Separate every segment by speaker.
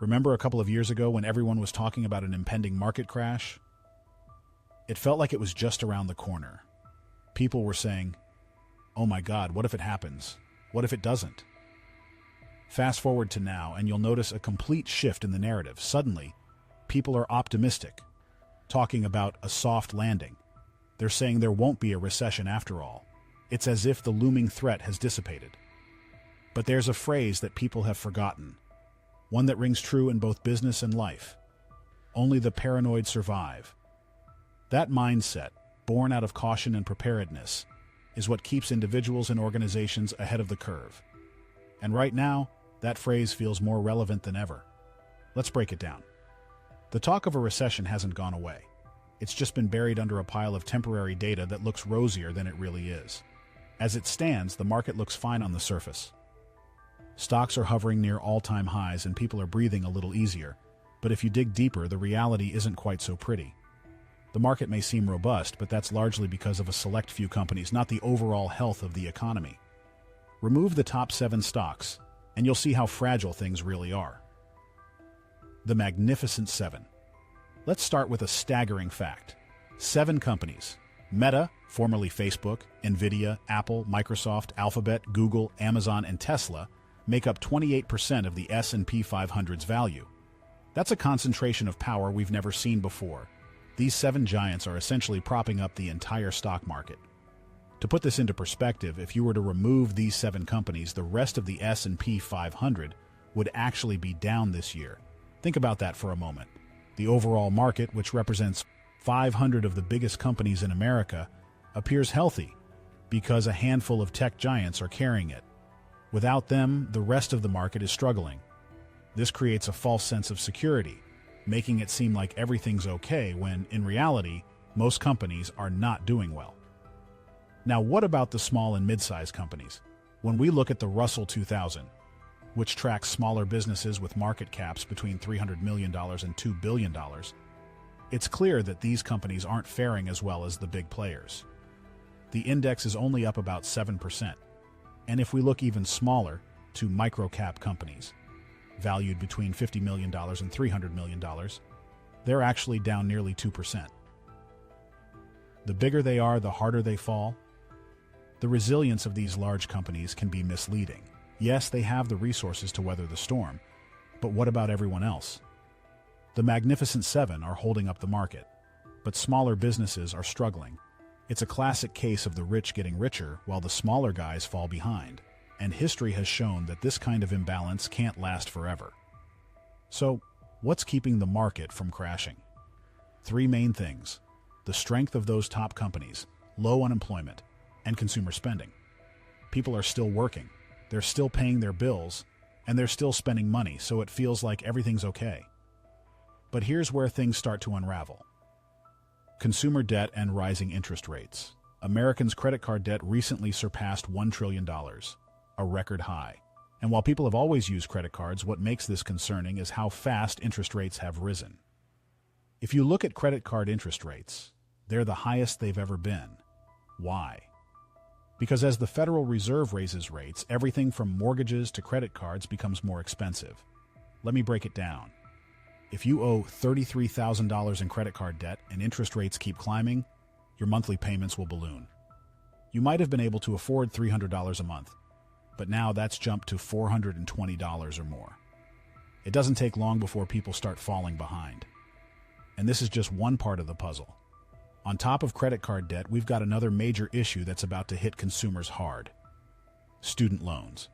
Speaker 1: Remember a couple of years ago when everyone was talking about an impending market crash? It felt like it was just around the corner. People were saying, "Oh my God, what if it happens? What if it doesn't?" Fast forward to now, and you'll notice a complete shift in the narrative. Suddenly, people are optimistic, talking about a soft landing. They're saying there won't be a recession after all. It's as if the looming threat has dissipated. But there's a phrase that people have forgotten, one that rings true in both business and life. Only the paranoid survive. That mindset, born out of caution and preparedness, is what keeps individuals and organizations ahead of the curve. And right now, that phrase feels more relevant than ever. Let's break it down. The talk of a recession hasn't gone away. It's just been buried under a pile of temporary data that looks rosier than it really is. As it stands, the market looks fine on the surface. Stocks are hovering near all-time highs and people are breathing a little easier. But if you dig deeper, the reality isn't quite so pretty. The market may seem robust, but that's largely because of a select few companies, not the overall health of the economy. Remove the top 7 stocks, and you'll see how fragile things really are. The Magnificent Seven. Let's start with a staggering fact. 7 companies: Meta, formerly Facebook, Nvidia, Apple, Microsoft, Alphabet, Google, Amazon, and Tesla, make up 28% of the S&P 500's value. That's a concentration of power we've never seen before. These 7 giants are essentially propping up the entire stock market. To put this into perspective, if you were to remove these 7 companies, the rest of the S&P 500 would actually be down this year. Think about that for a moment. The overall market, which represents 500 of the biggest companies in America, appears healthy because a handful of tech giants are carrying it. Without them, the rest of the market is struggling. This creates a false sense of security, making it seem like everything's okay when, in reality, most companies are not doing well. Now, what about the small and mid-sized companies? When we look at the Russell 2000, which tracks smaller businesses with market caps between $300 million and $2 billion, it's clear that these companies aren't faring as well as the big players. The index is only up about 7%. And if we look even smaller, to micro-cap companies, valued between $50 million and $300 million, they're actually down nearly 2%. The bigger they are, the harder they fall. The resilience of these large companies can be misleading. Yes, they have the resources to weather the storm, but what about everyone else? The Magnificent Seven are holding up the market, but smaller businesses are struggling. It's a classic case of the rich getting richer while the smaller guys fall behind, and history has shown that this kind of imbalance can't last forever. So, what's keeping the market from crashing? 3 main things: the strength of those top companies, low unemployment, and consumer spending. People are still working, they're still paying their bills, and they're still spending money, so it feels like everything's okay. But here's where things start to unravel. Consumer debt and rising interest rates. Americans' credit card debt recently surpassed $1 trillion, a record high. And while people have always used credit cards, what makes this concerning is how fast interest rates have risen. If you look at credit card interest rates, they're the highest they've ever been. Why? Because as the Federal Reserve raises rates, everything from mortgages to credit cards becomes more expensive. Let me break it down. If you owe $33,000 in credit card debt and interest rates keep climbing, your monthly payments will balloon. You might have been able to afford $300 a month, but now that's jumped to $420 or more. It doesn't take long before people start falling behind. And this is just one part of the puzzle. On top of credit card debt, we've got another major issue that's about to hit consumers hard: student loans.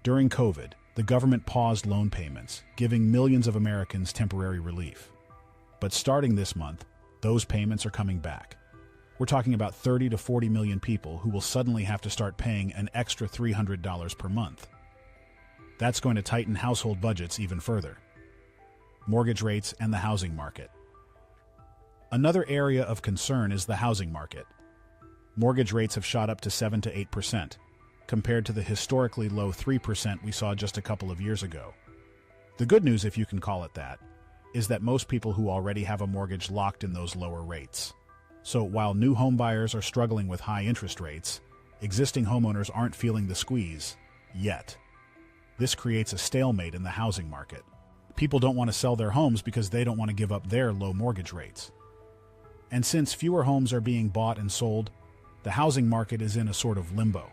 Speaker 1: During COVID, the government paused loan payments, giving millions of Americans temporary relief. But starting this month, those payments are coming back. We're talking about 30 to 40 million people who will suddenly have to start paying an extra $300 per month. That's going to tighten household budgets even further. Mortgage rates and the housing market. Another area of concern is the housing market. Mortgage rates have shot up to 7 to 8%. Compared to the historically low 3% we saw just a couple of years ago. The good news, if you can call it that, is that most people who already have a mortgage locked in those lower rates. So while new home buyers are struggling with high interest rates, existing homeowners aren't feeling the squeeze yet. This creates a stalemate in the housing market. People don't want to sell their homes because they don't want to give up their low mortgage rates. And since fewer homes are being bought and sold, the housing market is in a sort of limbo.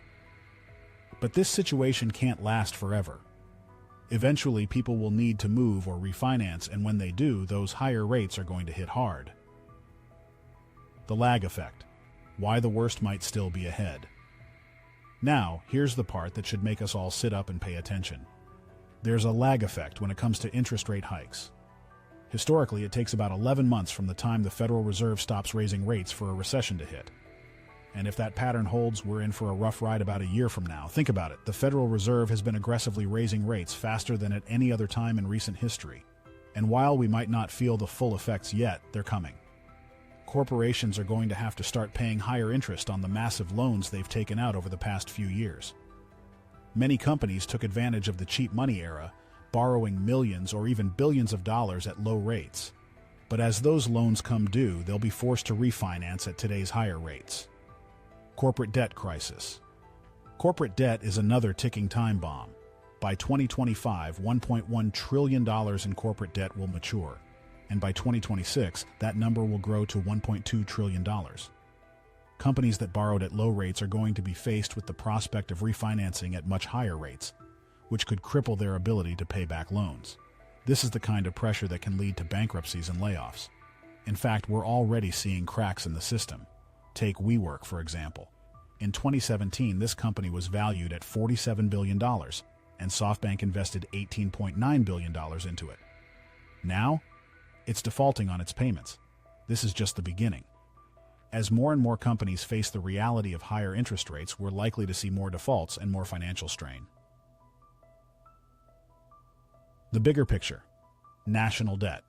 Speaker 1: But this situation can't last forever. Eventually, people will need to move or refinance, and when they do, those higher rates are going to hit hard. The lag effect. Why the worst might still be ahead. Now, here's the part that should make us all sit up and pay attention. There's a lag effect when it comes to interest rate hikes. Historically, it takes about 11 months from the time the Federal Reserve stops raising rates for a recession to hit. And if that pattern holds, we're in for a rough ride about a year from now. Think about it. The Federal Reserve has been aggressively raising rates faster than at any other time in recent history. And while we might not feel the full effects yet, they're coming. Corporations are going to have to start paying higher interest on the massive loans they've taken out over the past few years. Many companies took advantage of the cheap money era, borrowing millions or even billions of dollars at low rates. But as those loans come due, they'll be forced to refinance at today's higher rates. Corporate debt crisis. Corporate debt is another ticking time bomb. By 2025, $1.1 trillion in corporate debt will mature, and by 2026, that number will grow to $1.2 trillion. Companies that borrowed at low rates are going to be faced with the prospect of refinancing at much higher rates, which could cripple their ability to pay back loans. This is the kind of pressure that can lead to bankruptcies and layoffs. In fact, we're already seeing cracks in the system. Take WeWork, for example. In 2017, this company was valued at $47 billion, and SoftBank invested $18.9 billion into it. Now, it's defaulting on its payments. This is just the beginning. As more and more companies face the reality of higher interest rates, we're likely to see more defaults and more financial strain. The bigger picture. National debt.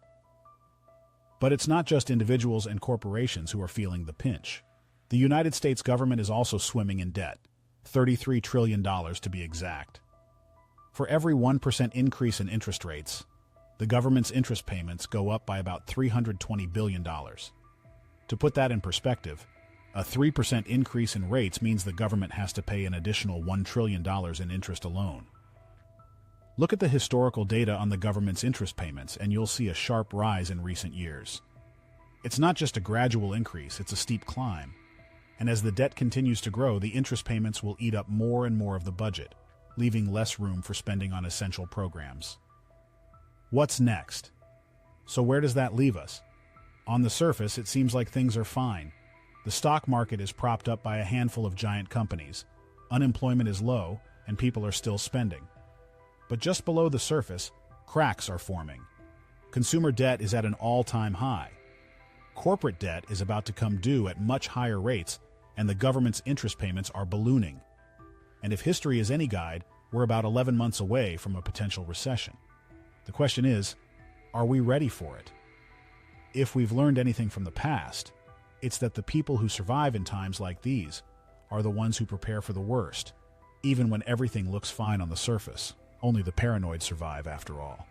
Speaker 1: But it's not just individuals and corporations who are feeling the pinch. The United States government is also swimming in debt, $33 trillion to be exact. For every 1% increase in interest rates, the government's interest payments go up by about $320 billion. To put that in perspective, a 3% increase in rates means the government has to pay an additional $1 trillion in interest alone. Look at the historical data on the government's interest payments, and you'll see a sharp rise in recent years. It's not just a gradual increase, it's a steep climb. And as the debt continues to grow, the interest payments will eat up more and more of the budget, leaving less room for spending on essential programs. What's next? So where does that leave us? On the surface, it seems like things are fine. The stock market is propped up by a handful of giant companies. Unemployment is low, and people are still spending. But just below the surface, cracks are forming. Consumer debt is at an all-time high. Corporate debt is about to come due at much higher rates, and the government's interest payments are ballooning. And if history is any guide, we're about 11 months away from a potential recession. The question is, are we ready for it? If we've learned anything from the past, it's that the people who survive in times like these are the ones who prepare for the worst, even when everything looks fine on the surface. Only the paranoid survive, after all.